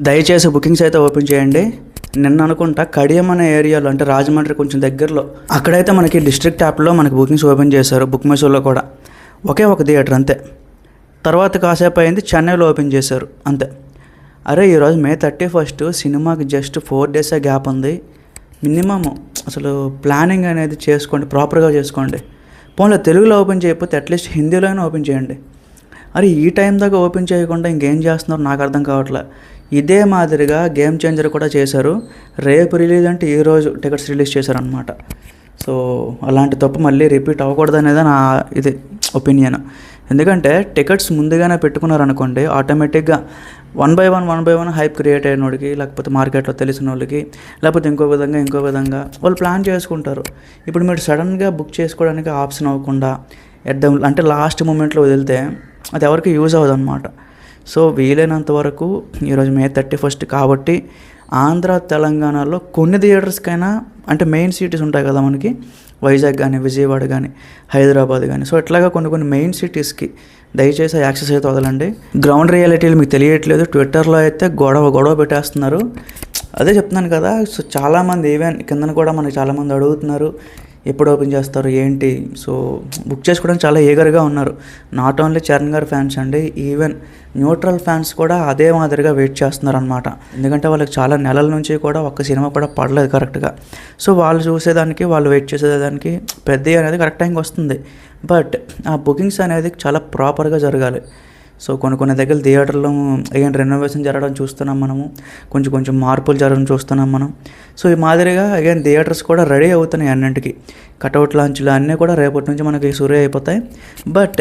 దయచేసి బుకింగ్స్ అయితే ఓపెన్ చేయండి. నిన్న అనుకుంటా కడియం అనే ఏరియాలో, అంటే రాజమండ్రి కొంచెం దగ్గరలో, అక్కడైతే మనకి డిస్ట్రిక్ట్ యాప్లో మనకి బుకింగ్స్ ఓపెన్ చేశారు. బుక్ మై షోలో కూడా ఒకే ఒక థియేటర్ అంతే. తర్వాత కాసేపు అయింది చెన్నైలో ఓపెన్ చేశారు అంతే. అరే ఈరోజు May 31 సినిమాకి జస్ట్ 4 days గ్యాప్ ఉంది. మినిమమ్ అసలు ప్లానింగ్ అనేది చేసుకోండి, ప్రాపర్గా చేసుకోండి. పోన్లే తెలుగులో ఓపెన్ చేయకపోతే అట్లీస్ట్ హిందీలోనే ఓపెన్ చేయండి. అరే ఈ టైం దాకా ఓపెన్ చేయకుండా ఇంకేం చేస్తున్నారు నాకు అర్థం కావట్లే. ఇదే మాదిరిగా గేమ్ చేంజర్ కూడా చేశారు. రేపు రిలీజ్ అంటే ఈరోజు టికెట్స్ రిలీజ్ చేశారనమాట. సో అలాంటి తప్పు మళ్ళీ రిపీట్ అవ్వకూడదు అనేది నా ఇది ఒపీనియన్. ఎందుకంటే టికెట్స్ ముందుగానే పెట్టుకున్నారనుకోండి, ఆటోమేటిక్గా one by one hype create అయిన వాడికి, లేకపోతే మార్కెట్లో తెలిసిన వాళ్ళకి, లేకపోతే ఇంకో విధంగా వాళ్ళు ప్లాన్ చేసుకుంటారు. ఇప్పుడు మీరు సడన్గా బుక్ చేసుకోవడానికి ఆప్షన్ అవ్వకుండా అంటే లాస్ట్ మూమెంట్లో వదిలితే అది ఎవరికి యూజ్ అవ్వదు అనమాట. సో వీలైనంత వరకు ఈరోజు May 31 కాబట్టి ఆంధ్ర తెలంగాణలో కొన్ని థియేటర్స్కైనా, అంటే మెయిన్ సిటీస్ ఉంటాయి కదా మనకి, వైజాగ్ కానీ, విజయవాడ కానీ, హైదరాబాద్ కానీ, సో ఇట్లాగా కొన్ని మెయిన్ సిటీస్కి దయచేసి యాక్సెస్ అయితే వదలండి. గ్రౌండ్ రియాలిటీలు మీకు తెలియట్లేదు. ట్విట్టర్లో అయితే గొడవ పెట్టేస్తున్నారు. అదే చెప్తున్నాను కదా. సో చాలామంది ఈవెన్ కిందన కూడా మనకి చాలామంది అడుగుతున్నారు ఎప్పుడు ఓపెన్ చేస్తారు ఏంటి. సో బుక్ చేసుకోవడానికి చాలా ఈగర్గా ఉన్నారు. నాట్ ఓన్లీ చరణ్ గారి ఫ్యాన్స్ అండి, ఈవెన్ న్యూట్రల్ ఫ్యాన్స్ కూడా అదే మాదిరిగా వెయిట్ చేస్తున్నారు అనమాట. ఎందుకంటే వాళ్ళకి చాలా నెలల నుంచి కూడా ఒక్క సినిమా కూడా పడలేదు కరెక్ట్గా. సో వాళ్ళు చూసేదానికి, వాళ్ళు వెయిట్ చేసేదానికి పెద్ద అనేది కరెక్ట్ టైంకి వస్తుంది. బట్ ఆ బుకింగ్స్ అనేది చాలా ప్రాపర్గా జరగాలి. సో కొన్ని దగ్గర థియేటర్లో అగైన్ రెనోవేషన్ జరగడం చూస్తున్నాం మనము, కొంచెం మార్పులు జరగడం చూస్తున్నాం మనం. సో ఈ మాదిరిగా అగైన్ థియేటర్స్ కూడా రెడీ అవుతున్నాయి అన్నింటికి. కటౌట్ లాంచ్లు అన్నీ కూడా రేపటి నుంచి మనకి సూర్య అయిపోతాయి. బట్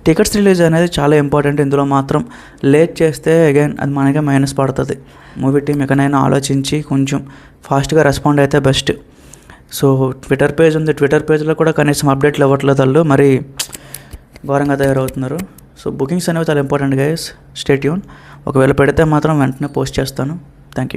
టికెట్స్ రిలీజ్ అనేది చాలా ఇంపార్టెంట్. ఇందులో మాత్రం లేట్ చేస్తే అగైన్ అది మనకే మైనస్ పడుతుంది. మూవీ టీం ఎక్కడైనా ఆలోచించి కొంచెం ఫాస్ట్గా రెస్పాండ్ అయితే బెస్ట్. సో ట్విట్టర్ పేజ్ ఉంది, ట్విట్టర్ పేజ్లో కూడా కనీసం అప్డేట్లు ఇవ్వట్లేదు వాళ్ళు, మరి ఘోరంగా తయారవుతున్నారు. సో బుకింగ్స్ అనేవి చాలా ఇంపార్టెంట్ గైస్, స్టే ట్యూన్. ఒకవేళ పెడితే మాత్రం వెంటనే పోస్ట్ చేస్తాను. Thank you.